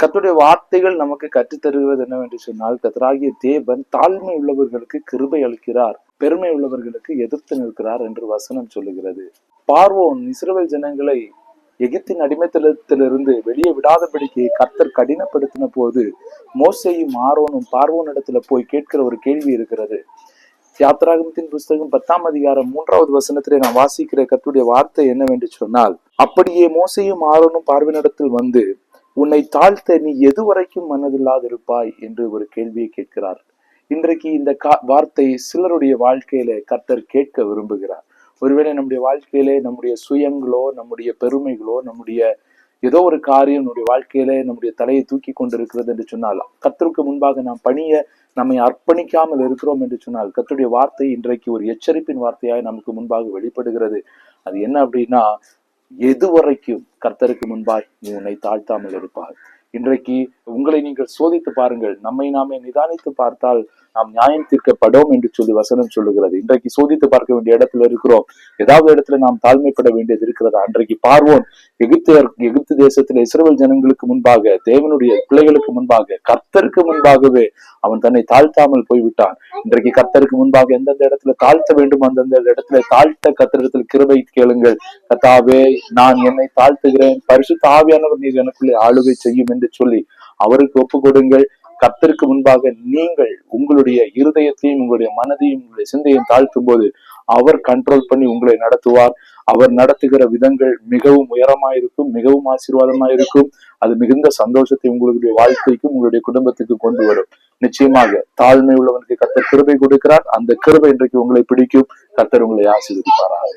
கர்த்தருடைய வார்த்தைகள் நமக்கு கற்றுத்தருவது என்னவென்று சொன்னால், கர்த்தராகிய தேவன் தாழ்மை உள்ளவர்களுக்கு கிருபை அளிக்கிறார், பெருமை உள்ளவர்களுக்கு எதிர்த்து நிற்கிறார் என்று வசனம் சொல்லுகிறது. பார்வோன் இஸ்ரவேல் ஜனங்களை எகிப்தின் அடிமைத்தனத்திலிருந்து வெளியே விடாதபடிக்கு கர்த்தர் கடினப்படுத்தின போது மோசேயும் ஆரோனும் பார்வோனிடத்துல போய் கேட்கிற ஒரு கேள்வி இருக்கிறது. யாத்திராகமத்தின் புஸ்தகம் 10ஆம் அதிகாரம் 3வது வசனத்திலே நான் வாசிக்கிற கர்த்தருடைய வார்த்தை என்னவென்று சொன்னால், அப்படியே மோசேயும் ஆரோனும் பார்வோனிடத்தில் வந்து, உன்னை தாழ்த்த நீ எதுவரைக்கும் மனதில்லாதிருப்பாய் என்று ஒரு கேள்வியை கேட்கிறார். இன்றைக்கு இந்த வார்த்தை சிலருடைய வாழ்க்கையில கர்த்தர் கேட்க விரும்புகிறார். ஒருவேளை நம்முடைய வாழ்க்கையிலே நம்முடைய சுயங்களோ, நம்முடைய பெருமைகளோ, நம்முடைய ஏதோ ஒரு காரியம் நம்முடைய வாழ்க்கையிலே நம்முடைய தலையை தூக்கி கொண்டிருக்கிறது என்று சொன்னால், கர்த்தருக்கு முன்பாக நாம் பணிய நம்மை அர்ப்பணிக்காமல் இருக்கிறோம் என்று சொன்னால், கர்த்தருடைய வார்த்தை இன்றைக்கு ஒரு எச்சரிப்பின் வார்த்தையாய் நமக்கு முன்பாக வெளிப்படுகிறது. அது என்ன அப்படின்னா, எதுவரைக்கும் கர்த்தருக்கு முன்பாய் நீ உன்னை தாழ்த்தாமல் இருப்பாய். இன்றைக்கு உங்களை நீங்கள் சோதித்து பாருங்கள். நம்மை நாமே நிதானித்து பார்த்தால் நாம் நியாயம் தீர்க்கப்படும் என்று சொல்லி வசனம் சொல்லுகிறது. இன்றைக்கு சோதித்து பார்க்க வேண்டிய இடத்துல இருக்கிறோம். ஏதாவது இடத்துல நாம் தாழ்மைப்பட வேண்டியது இருக்கிறதா? அன்றைக்கு பார்வோன் எகிப்து தேசத்துல இஸ்ரவேல் ஜனங்களுக்கு முன்பாக, தேவனுடைய பிள்ளைகளுக்கு முன்பாக, கர்த்தருக்கு முன்பாகவே அவன் தன்னை தாழ்த்தாமல் போய்விட்டான். இன்றைக்கு கர்த்தருக்கு முன்பாக எந்தெந்த இடத்துல தாழ்த்த வேண்டும் அந்தந்த இடத்துல தாழ்த்த கர்த்தரிடத்தில் கிருபை கேளுங்கள். கர்த்தாவே, நான் என்னை தாழ்த்துகிறேன், பரிசுத்த ஆவியானவர் நீர் எனக்குள்ளே ஆளுகை செய்யும் என்று சொல்லி அவருக்கு ஒப்பு கொடுங்கள். கர்த்தருக்கு முன்பாக நீங்கள் உங்களுடைய இருதயத்தையும் உங்களுடைய மனதையும் உங்களுடைய சிந்தையும் தாழ்த்தும் போது அவர் கண்ட்ரோல் பண்ணி உங்களை நடத்துவார். அவர் நடத்துகிற விதங்கள் மிகவும் உயரமாயிருக்கும், மிகவும் ஆசீர்வாதமாயிருக்கும். அது மிகுந்த சந்தோஷத்தை உங்களுடைய வாழ்க்கைக்கும் உங்களுடைய குடும்பத்துக்கு கொண்டு வரும். நிச்சயமாக தாழ்மை உள்ளவனுக்கு கர்த்தர் கிருபை கொடுக்கிறார். அந்த கிருபை இன்றைக்கு உங்களை பிடிக்கும். கர்த்தர் உங்களை ஆசீர்வதிப்பாராக.